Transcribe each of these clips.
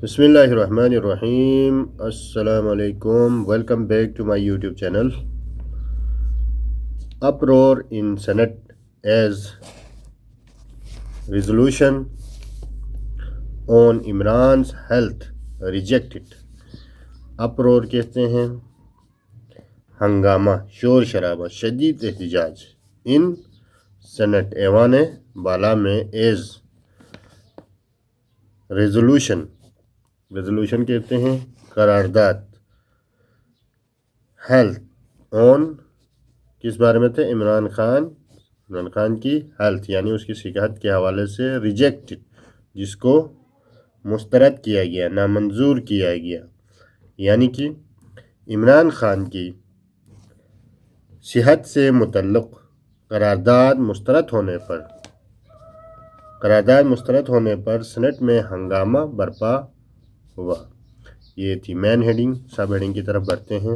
بسم اللہ الرحمن الرحیم. السلام علیکم. Welcome back to my YouTube channel. Uproar in Senate as resolution on Imran's health rejected. Uproar کہتے ہیں ہنگامہ، شور شرابہ، شدید احتجاج ان سینٹ ایوان بالا میں ایز ریزولوشن کہتے ہیں قرارداد، ہیلتھ آن کس بارے میں تھے؟ عمران خان کی ہیلتھ یعنی اس کی صحت کے حوالے سے، ریجیکٹڈ جس کو مسترد کیا گیا، نامنظور کیا گیا، یعنی کہ عمران خان کی صحت سے متعلق قرارداد مسترد ہونے پر سینٹ میں ہنگامہ برپا ہوا. یہ تھی مین ہیڈنگ. سب ہیڈنگ کی طرف بڑھتے ہیں.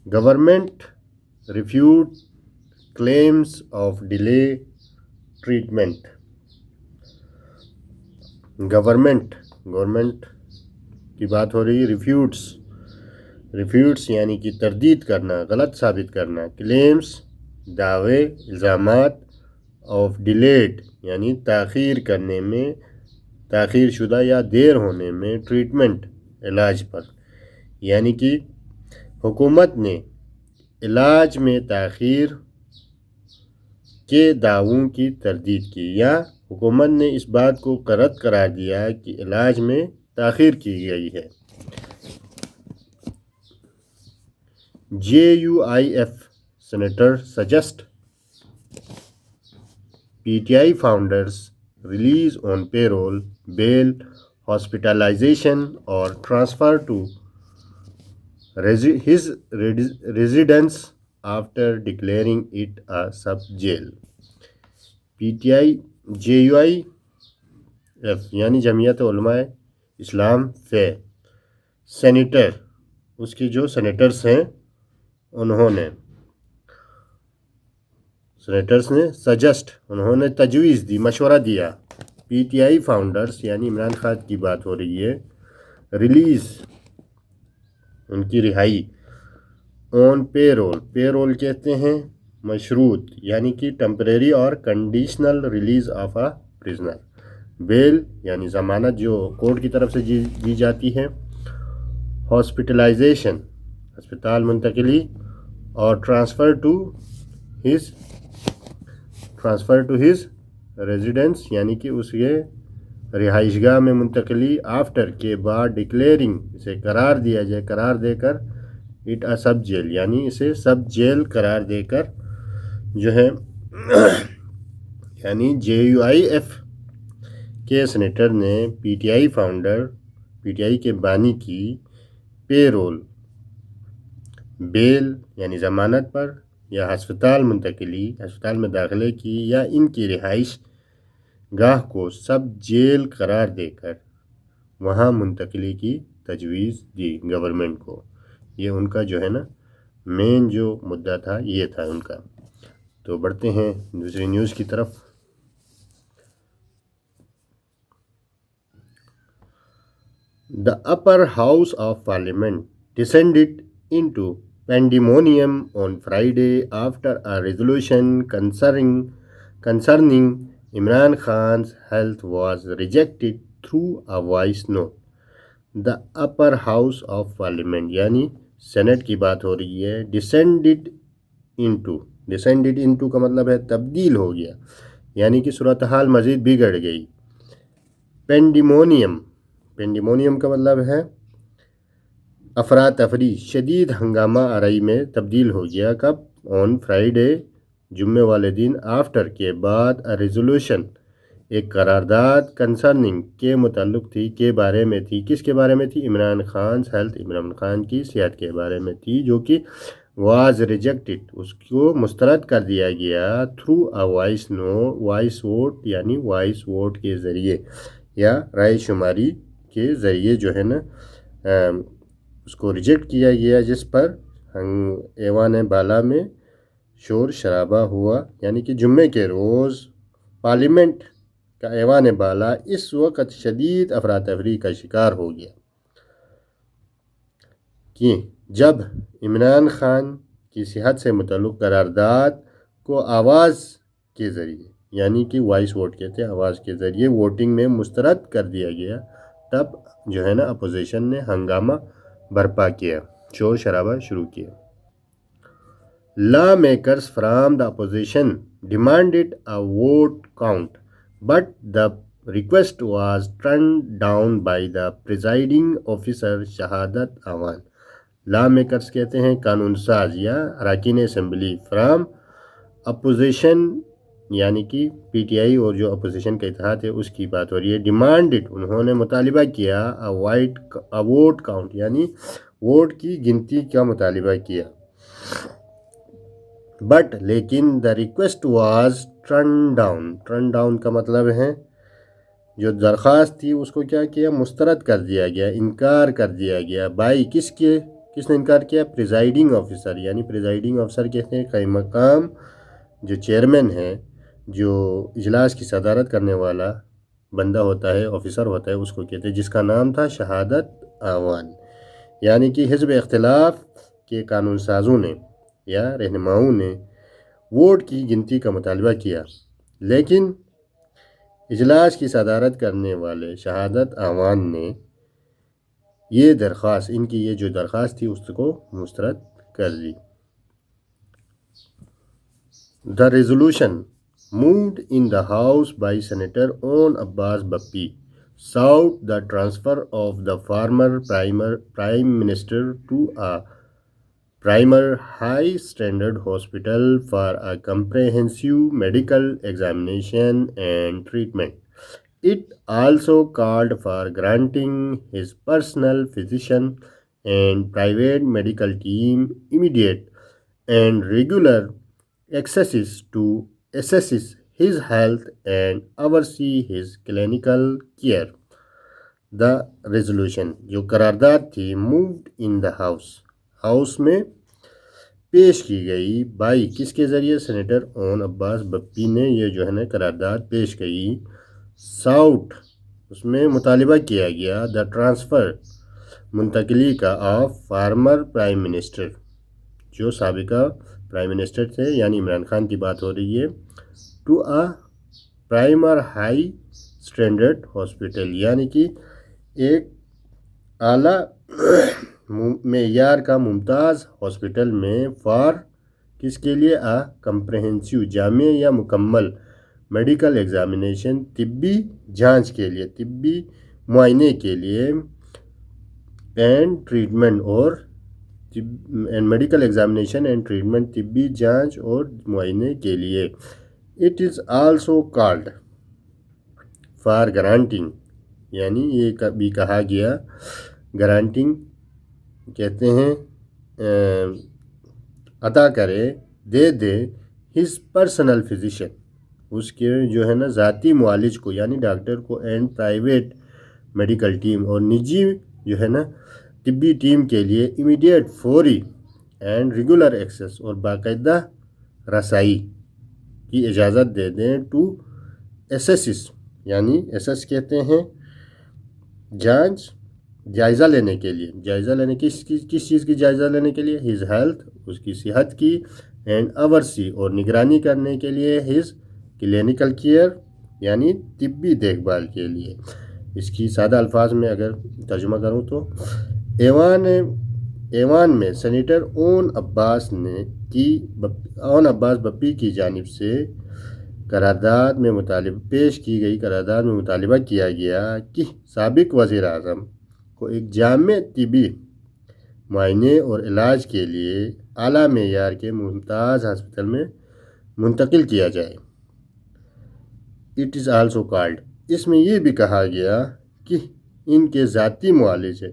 Government refute claims of delay treatment. Government کی بات ہو رہی ہے. ریفیوٹس یعنی کہ تردید کرنا، غلط ثابت کرنا. کلیمز دعوے، الزامات. آف ڈیلیڈ یعنی تاخیر شدہ یا دیر ہونے میں. ٹریٹمنٹ علاج پر، یعنی کہ حکومت نے علاج میں تاخیر کے دعووں کی تردید کی، یا حکومت نے اس بات کو رد قرار دیا کہ علاج میں تاخیر کی گئی ہے. JUIF senator suggest PTI founders release on payroll, bail, hospitalization or transfer to his residence after declaring it a sub-jail. JUIF یعنی جمعیت علماء اسلام فے، سینیٹر اس کی جو سینیٹرز ہیں سینیٹرز نے سجسٹ انہوں نے تجویز دی، مشورہ دیا. PTI فاؤنڈرز یعنی عمران خان کی بات ہو رہی ہے. ریلیز ان کی رہائی. آن پیرول کہتے ہیں مشروط یعنی کہ ٹمپریری اور conditional release of a prisoner. Bail یعنی ضمانت جو کورٹ کی طرف سے دی جاتی ہے. ہاسپٹلائزیشن ہسپتال منتقلی. اور ٹرانسفر ٹو ہز ریزیڈنس یعنی کہ اس کے رہائش گاہ میں منتقلی. آفٹر کے بعد. ڈکلیئرنگ اسے قرار دے کر. اٹ اے سب جیل یعنی اسے سب جیل قرار دے کر جو ہے یعنی JUIF کے سینیٹر نے PTI کے بانی کی پیرول، بیل یعنی ضمانت پر، یا ہسپتال میں داخلے کی، یا ان کی رہائش گاہ کو سب جیل قرار دے کر وہاں منتقلی کی تجویز دی گورنمنٹ کو. یہ ان کا جو ہے نا مین جو مدعا تھا یہ تھا ان کا. تو بڑھتے ہیں دوسری نیوز کی طرف. The upper house of parliament descended into pandemonium on Friday after a resolution concerning Imran Khan's health was rejected through a voice note. The upper house of parliament یعنی سینٹ کی بات ہو رہی ہے. descended into کا مطلب ہے تبدیل ہو گیا، یعنی کہ صورتحال مزید بگڑ گئی. پینڈیمونیم کا مطلب ہے افراتفری، شدید ہنگامہ آرائی میں تبدیل ہو گیا. کب؟ آن فرائیڈے، جمعے والے دن. آفٹر کے بعد. ریزولوشن ایک قرارداد. کنسرننگ کے متعلق تھی، کے بارے میں تھی. کس کے بارے میں تھی؟ عمران خان ہیلتھ، عمران خان کی صحت کے بارے میں تھی، جو کہ واز ریجیکٹڈ اس کو مسترد کر دیا گیا. تھرو اے وائس ووٹ یعنی وائس ووٹ کے ذریعے یا رائے شماری کے ذریعے جو ہے نا اس کو ریجیکٹ کیا گیا، جس پر ایوان بالا میں شور شرابہ ہوا. یعنی کہ جمعے کے روز پارلیمنٹ کا ایوان بالا اس وقت شدید افراتفری کا شکار ہو گیا کہ جب عمران خان کی صحت سے متعلق قرارداد کو آواز کے ذریعے یعنی کہ وائس ووٹ کہتے ہیں آواز کے ذریعے ووٹنگ میں مسترد کر دیا گیا، تب جو ہے نا اپوزیشن نے ہنگامہ برپا کیا، شور شرابہ شروع کیا۔ Lawmakers from the opposition demanded a vote count, but the request was turned down by the presiding officer شہادت اعوان۔ Lawmakers کہتے ہیں قانون ساز یا اراکین اسمبلی، فرام اپوزیشن یعنی کہ پی ٹی آئی اور جو اپوزیشن کا اتحاد ہے اس کی بات ہو رہی ہے۔ ڈیمانڈڈ انہوں نے مطالبہ کیا، ووٹ کاؤنٹ یعنی ووٹ کی گنتی کا مطالبہ کیا، بٹ لیکن the request was turn down کا مطلب ہے جو درخواست تھی اس کو کیا کیا، مسترد کر دیا گیا، انکار کر دیا گیا۔ بائی کس نے انکار کیا؟ پریزائڈنگ آفیسر، یعنی پریزائڈنگ آفیسر کہتے ہیں قائم مقام جو چیئرمین ہے، جو اجلاس کی صدارت کرنے والا بندہ ہوتا ہے، آفیسر ہوتا ہے، اس کو کہتے ہیں، جس کا نام تھا شہادت اعوان۔ یعنی کہ حزب اختلاف کے قانون سازوں نے یا رہنماؤں نے ووٹ کی گنتی کا مطالبہ کیا، لیکن اجلاس کی صدارت کرنے والے شہادت اعوان نے یہ درخواست، ان کی یہ جو درخواست تھی اس کو مسترد کر دی۔ The resolution moved in the House by Senator On Abbas Bappi sought the transfer of the former Prime Minister to a Primary High Standard Hospital for a comprehensive medical examination and treatment. It also called for granting his personal physician and private medical team immediate and regular access to assess his health and oversee his clinical care. The resolution جو قرارداد تھی moved in the house میں پیش کی گئی، by کس کے ذریعے؟ سینیٹر اون عباس بپی نے یہ جو ہے نا قرارداد پیش کی۔ ساؤٹ اس میں مطالبہ کیا گیا، دا ٹرانسفر منتقلی کا، آف فارمر پرائم منسٹر جو سابقہ پرائم منسٹر تھے یعنی عمران خان کی بات ہو رہی ہے، to a premier high standard hospital یعنی کہ ایک اعلیٰ معیار کا ممتاز ہاسپٹل میں، فار کس کے لیے؟ کمپریہنسو جامع یا مکمل، میڈیکل ایگزامینیشن طبی جانچ کے لیے، طبی معائنے کے لیے، اینڈ ٹریٹمنٹ اور میڈیکل ایگزامینیشن اینڈ ٹریٹمنٹ طبی جانچ اور معائنے کے لیے۔ It is also called for granting یعنی یہ بھی کہا گیا، گرانٹنگ کہتے ہیں عطا کرے، دے دے، ہز پرسنل فزیشین اس کے جو ہے نا ذاتی معالج کو یعنی ڈاکٹر کو، اینڈ پرائیویٹ میڈیکل ٹیم اور نجی جو ہے نا طبی ٹیم کے لیے، امیڈیٹ فوری اینڈ ریگولر ایکسیس اور باقاعدہ رسائی کی اجازت دے دیں، ٹو ایسیسس یعنی ایسیس کہتے ہیں جانچ، جائزہ لینے کے لیے، جائزہ لینے کس چیز کی جائزہ لینے کے لیے؟ ہز ہیلتھ اس کی صحت کی، اینڈ اوورسی اور نگرانی کرنے کے لیے، ہز کلینیکل کیئر یعنی طبی دیکھ بھال کے لیے۔ اس کی سادہ الفاظ میں اگر ترجمہ کروں تو ایوان میں سینیٹر اون عباس بپی کی جانب سے قرارداد میں پیش کی گئی قرارداد میں مطالبہ کیا گیا کہ سابق وزیر اعظم کو ایک جامع طبی معائنے اور علاج کے لیے اعلیٰ معیار کے ممتاز ہسپتال میں منتقل کیا جائے۔ اٹ از آلسو کالڈ اس میں یہ بھی کہا گیا کہ ان کے ذاتی معالج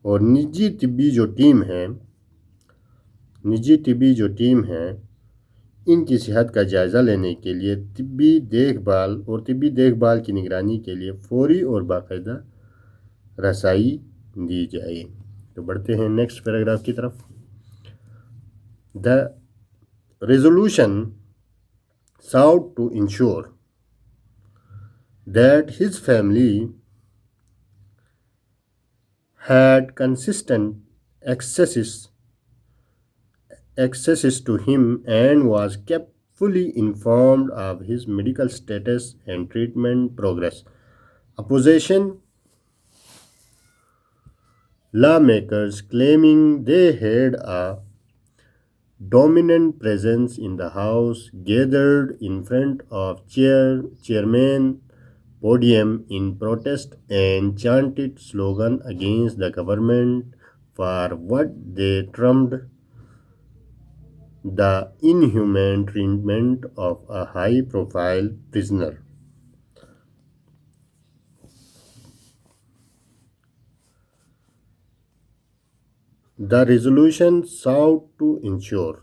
اور نجی طبی جو ٹیم ہے ان کی صحت کا جائزہ لینے کے لیے، طبی دیکھ بھال کی نگرانی کے لیے فوری اور باقاعدہ رسائی دی جائے۔ تو بڑھتے ہیں نیکسٹ پیراگراف کی طرف۔ The resolution sought to ensure that his family had consistent accesses to him and was kept fully informed of his medical status and treatment progress. Opposition lawmakers claiming they had a dominant presence in the House gathered in front of chairman podium in protest and chanted slogan against the government for what they termed the inhumane treatment of a high-profile prisoner. The resolution sought to ensure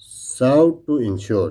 sought to ensure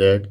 that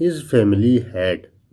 his family had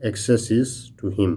accesses to him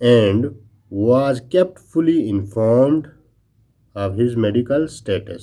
and was kept fully informed of his medical status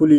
fully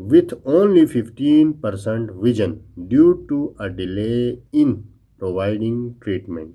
with only 15% vision due to a delay in providing treatment।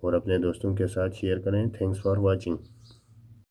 اور اپنے دوستوں کے ساتھ share کریں. Thanks for watching.